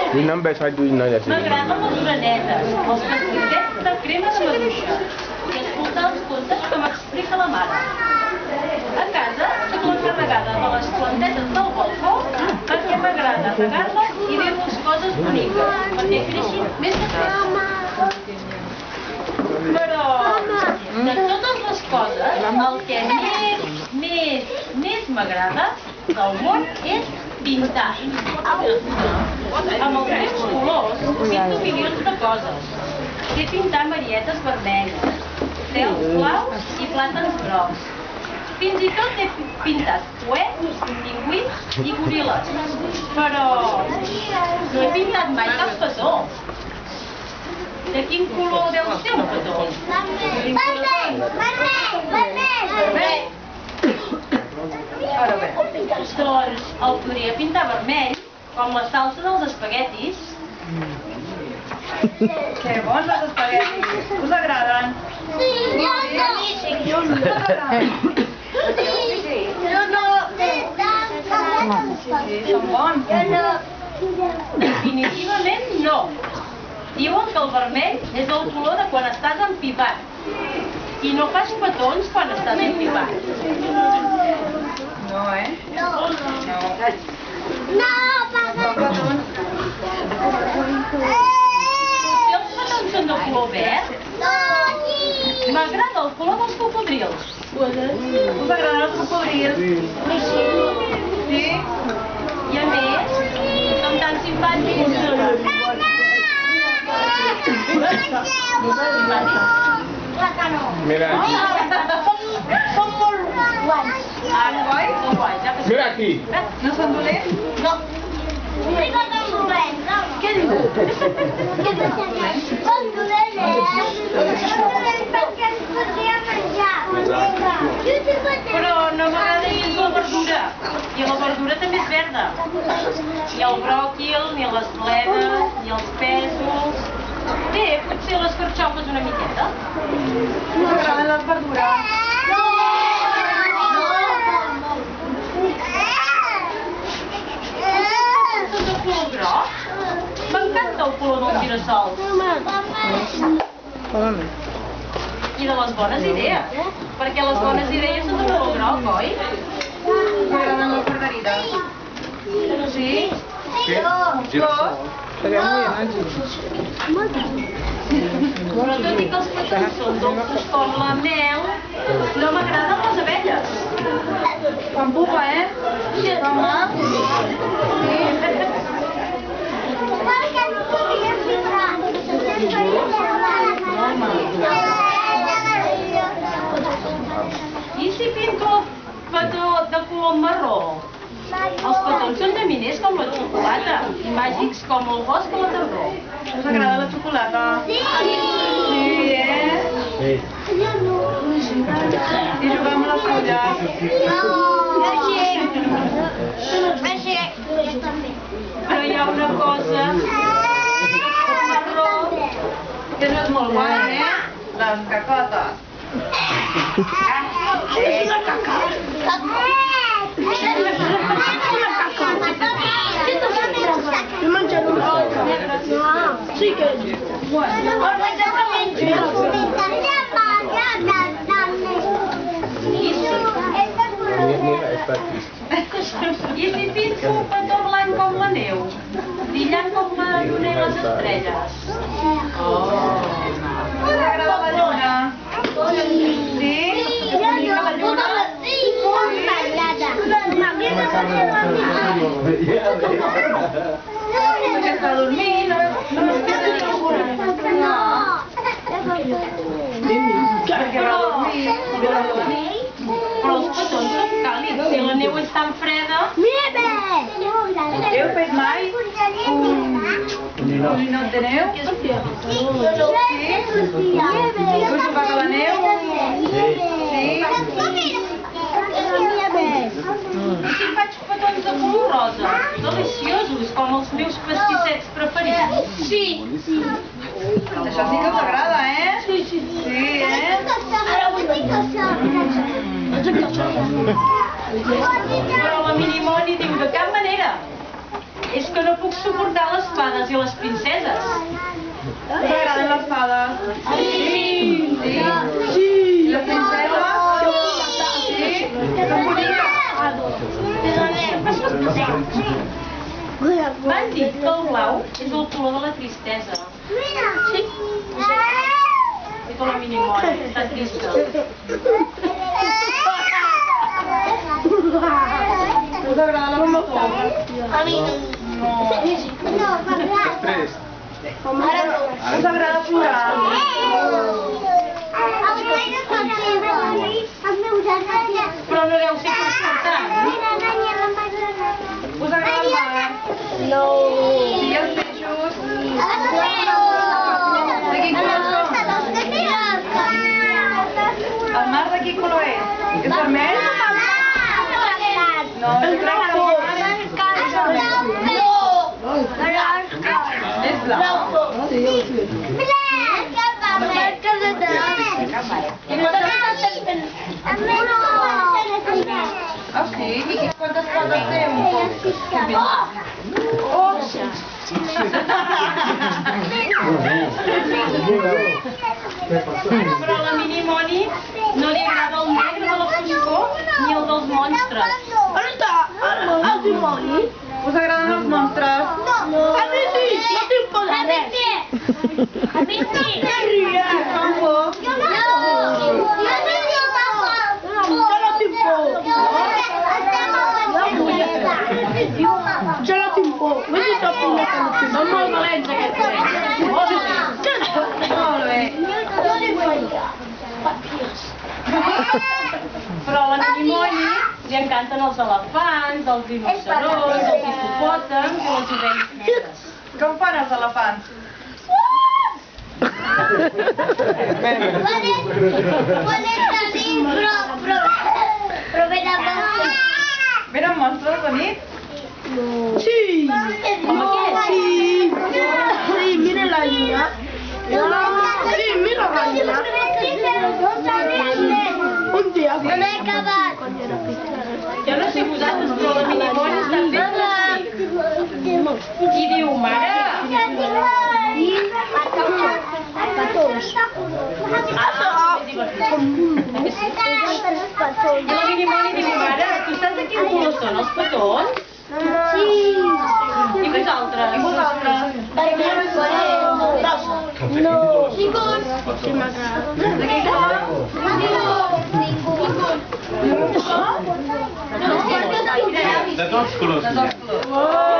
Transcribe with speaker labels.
Speaker 1: Un ambaixat d'una de
Speaker 2: M'agraden les orenetes, els pastissets de crema de maduixa i escoltar els contes que m'explica la mare. A casa soc l'encarregada de les plantetes del balcó perquè m'agrada regar-les i dir-los coses boniques perquè creixin més de pressa. Però de totes les coses, el que més m'agrada del món és pintar. Amb els meus colors pinto milions de coses. Sé pintar marietes vermelles, cels blaus i plàtans grocs. Fins i tot he pintat coets, pingüins i goril·les. Però no he pintat mai cap petó. De quin color deu ser un petó?
Speaker 3: Vermell!
Speaker 2: Vermell! Doncs el podria pintar vermell, com la salsa dels espaguetis.
Speaker 4: Que bons els espaguetis! Us agraden?
Speaker 3: Sí, jo no.
Speaker 4: Són bons?
Speaker 2: Definitivament no. Diuen que el vermell és el color de quan estàs empipat i no fas petons quan estàs empipat.
Speaker 4: No, eh?
Speaker 3: No,
Speaker 2: Si els petons són de color verd, m'agrada el color dels cocodrils.
Speaker 4: Us agraden els cocodrils? Sí?
Speaker 2: I a més, són tan simpàtics.
Speaker 1: Mira aquí.
Speaker 3: Són molt guais.
Speaker 2: Són guais, ja que sí.
Speaker 1: Mira aquí.
Speaker 4: No són dolents?
Speaker 3: No. Sí que són dolents. Què dius? Són dolents, Són dolents perquè ens podria menjar.
Speaker 2: Però no m'agrada gens la verdura. I la verdura també és verda. Ni el bròquil, ni les bledes, ni els pèsols. Bé, potser les carxofes una miqueta.
Speaker 4: Us agraden les verdures?
Speaker 2: Tot el color groc. M'encanta el color dels girassols. I de les bones idees. Perquè les bones idees són de color groc, oi?
Speaker 4: Us agraden les margarides? Sí?
Speaker 2: Però tot i que els petons són dolços com la mel, no m'agraden les abelles.
Speaker 4: Fan pupa, eh?
Speaker 2: Sí. I si pinto petó de color marró? Els petons són llaminers com la xocolata i màgics com el bosc a la tardor.
Speaker 4: Us agrada la xocolata?
Speaker 3: Sí!
Speaker 4: Sí, eh?
Speaker 1: Sí.
Speaker 4: I jugar amb les fulles?
Speaker 2: Però hi ha una cosa marró
Speaker 4: Que no és molt guai, eh? Les cacotes.
Speaker 3: Jo menjaré una cosa. Sí que és.
Speaker 1: Mira, està aquí.
Speaker 2: I si pinto un petó blanc com la neu, brillant com la lluna i les estrelles.
Speaker 4: Us agrada la lluna? Sí? És bonica la lluna? Perquè està dormint, no es queda ninguna. Perquè va dormir.
Speaker 2: Però els petons són càlids, si la neu és tan freda...
Speaker 4: Heu fet mai un ninot de neu? Sí? Heu jugat a la neu? Sí?
Speaker 2: I si faig petons de color rosa, deliciosos, com els meus pastissets preferits.
Speaker 3: Sí.
Speaker 4: Això sí que us agrada, eh?
Speaker 3: Sí.
Speaker 4: Sí, eh?
Speaker 2: Però la Minimoni diu de cap manera. És que no puc suportar les fades i les princeses.
Speaker 4: Us agraden les fades? Sí. Sí. Sí. Les princeses? Sí. Són boniques.
Speaker 2: M'han dit que el blau és el color de la tristesa. Sí? I com la minimona, està trista.
Speaker 4: Us agrada la foscor?
Speaker 3: A mi no. No,
Speaker 1: Després.
Speaker 4: Us agrada plorar?
Speaker 2: Però no deu ser concertant.
Speaker 4: Us agrada el mar?
Speaker 3: No.
Speaker 4: Sí, els peixos? De quin color són? El mar de quin color és? És vermell? No, jo crec que el mar és blau. Ah, sí? I quantes potes té un peix? Oh!
Speaker 2: Però a la Minimoni no li agrada el negre de la foscor ni el dels monstres.
Speaker 3: On està el dimoni?
Speaker 4: Us agraden els monstres?
Speaker 3: No. A mi sí, no tinc por de res. A mi sí.
Speaker 4: Fan por?
Speaker 3: Jo no. Jo no tinc por. Vull dir que
Speaker 2: Són molt valents aquests nens.
Speaker 4: Molt bé.
Speaker 2: Però a la Minimoni li encanten els elefants, els rinoceronts, els hipopòtams i les ovelles negres.
Speaker 4: Com fan els elefants? Venen monstres de nit?
Speaker 3: Sí.
Speaker 2: Com aquest?
Speaker 3: Sí. Sí, mira la niña. Sí, mira la niña. Un dia. No m'he acabat.
Speaker 2: Jo no sé vosaltres, però la Minimoni està fent així. I diu, mare, I la Minimoni diu, mare, tu saps de quin color són els petons?
Speaker 3: Sí.
Speaker 2: I vosaltres?
Speaker 4: I vosaltres?
Speaker 3: No. Sí, m'agrada.
Speaker 4: De quin color?
Speaker 1: De tots colors.
Speaker 4: De tots colors.